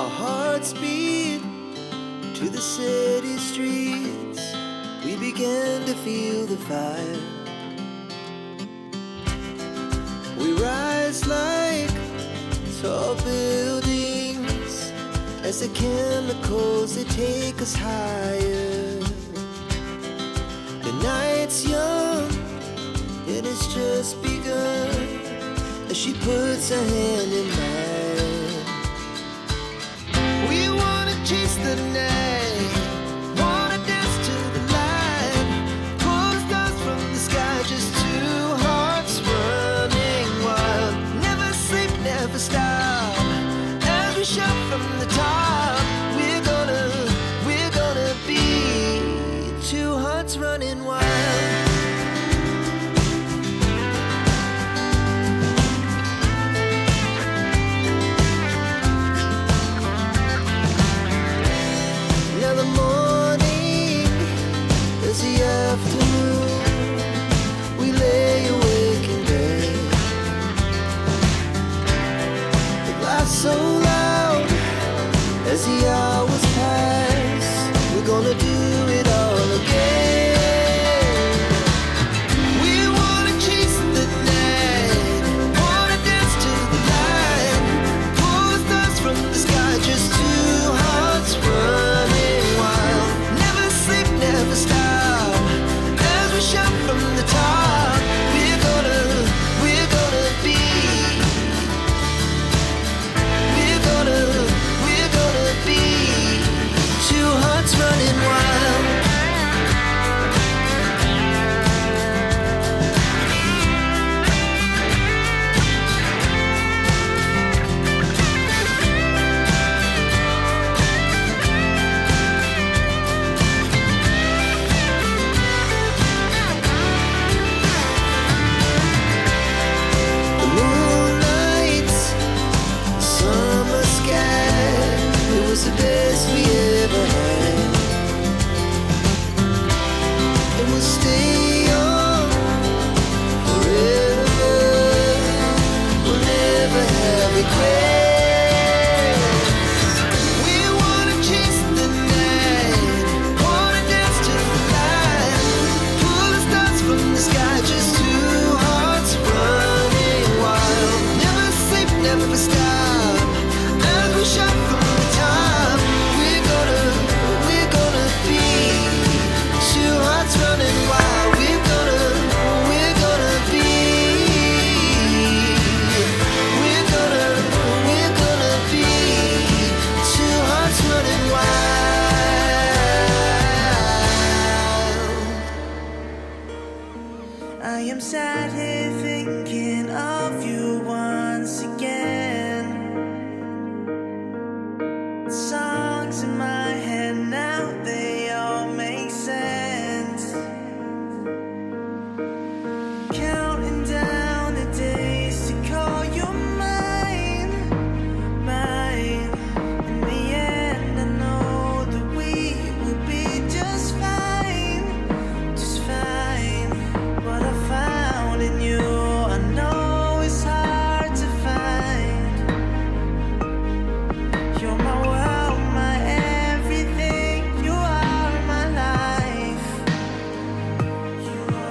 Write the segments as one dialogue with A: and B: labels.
A: Our hearts beat to the city streets. We began to feel the fire. We rise like tall buildings as the chemicals, they take us higher. The night's young and it's just begun as she puts her hand in mine. We wanna chase the night, wanna dance to the light, pull the stars from the sky, just two hearts running wild. Never sleep, never stop, as we shout from the top. We're gonna be two hearts running wild. So loud as the hours pass, we're gonna do it all again. We wanna chase the night, wanna dance to the light, pull the stars from the sky, just two hearts running wild. Never sleep, never stop, as we shout from the top. We're gonna be, we're gonna be two hearts running wild. The moonlight, summer sky, it was the best we ever had. And we'll stay on forever, we'll never have regrets. We wanna chase the night, wanna dance to the light, pull the stars from the sky, just two hearts running wild. Never sleep, never stop, as we shout from the top. We're gonna be two hearts running wild. We're gonna be, we're gonna be two hearts running wild.
B: I am sat here thinking of you once again. The songs in my head now, they all make sense. Counting down the days to call you mine, mine. In the end, I know that we will be just fine, just fine. What I found in you, I know it's hard to find. You're my world, my everything. You are my life. You are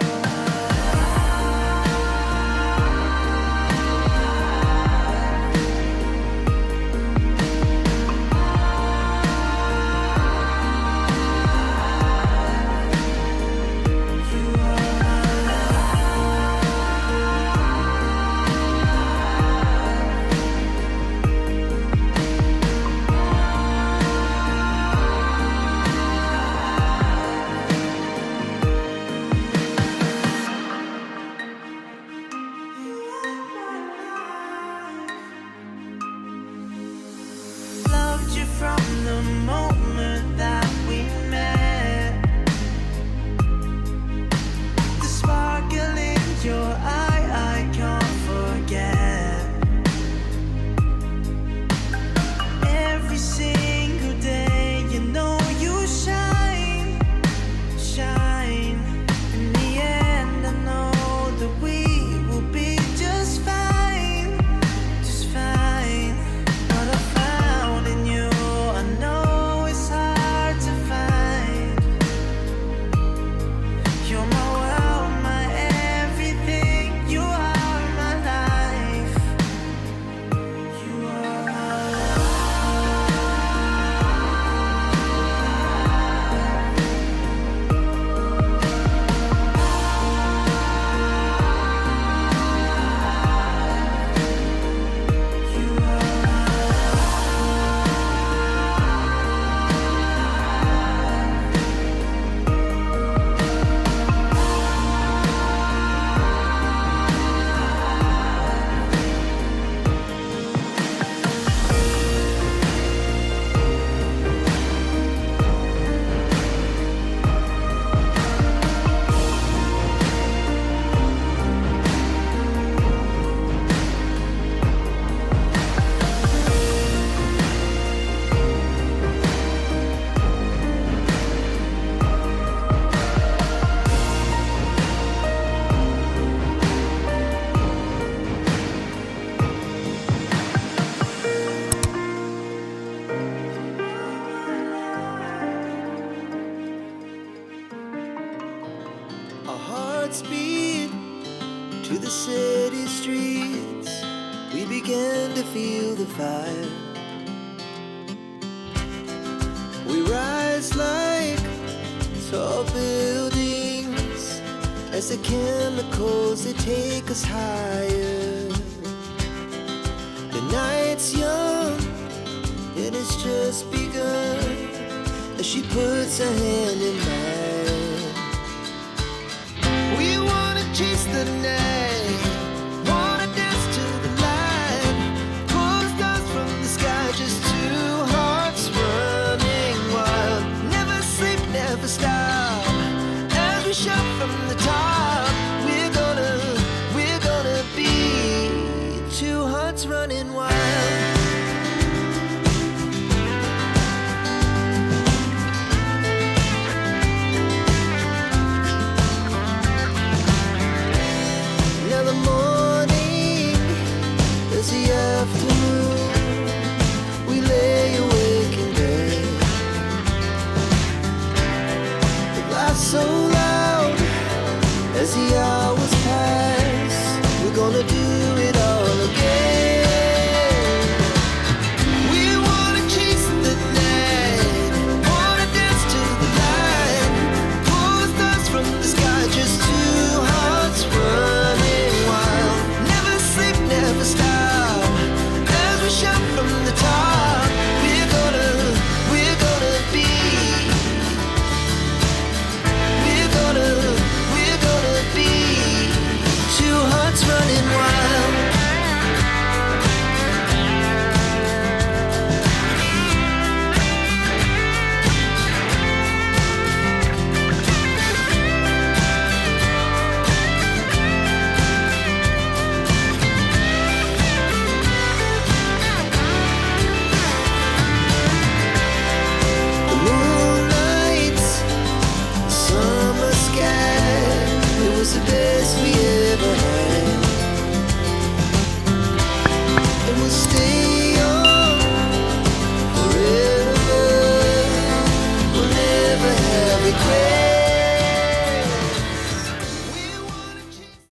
B: loved you from the moment that we met. The sparkle in your eye, I can't forget. Every single day, you know you shine, shine. In the end, I know that we will be just fine, just fine. What I found in you,
A: the city streets, we began to feel the fire. We rise like tall buildings as the chemicals, they take us higher. The night's young and it's just begun as she puts her hand in mine.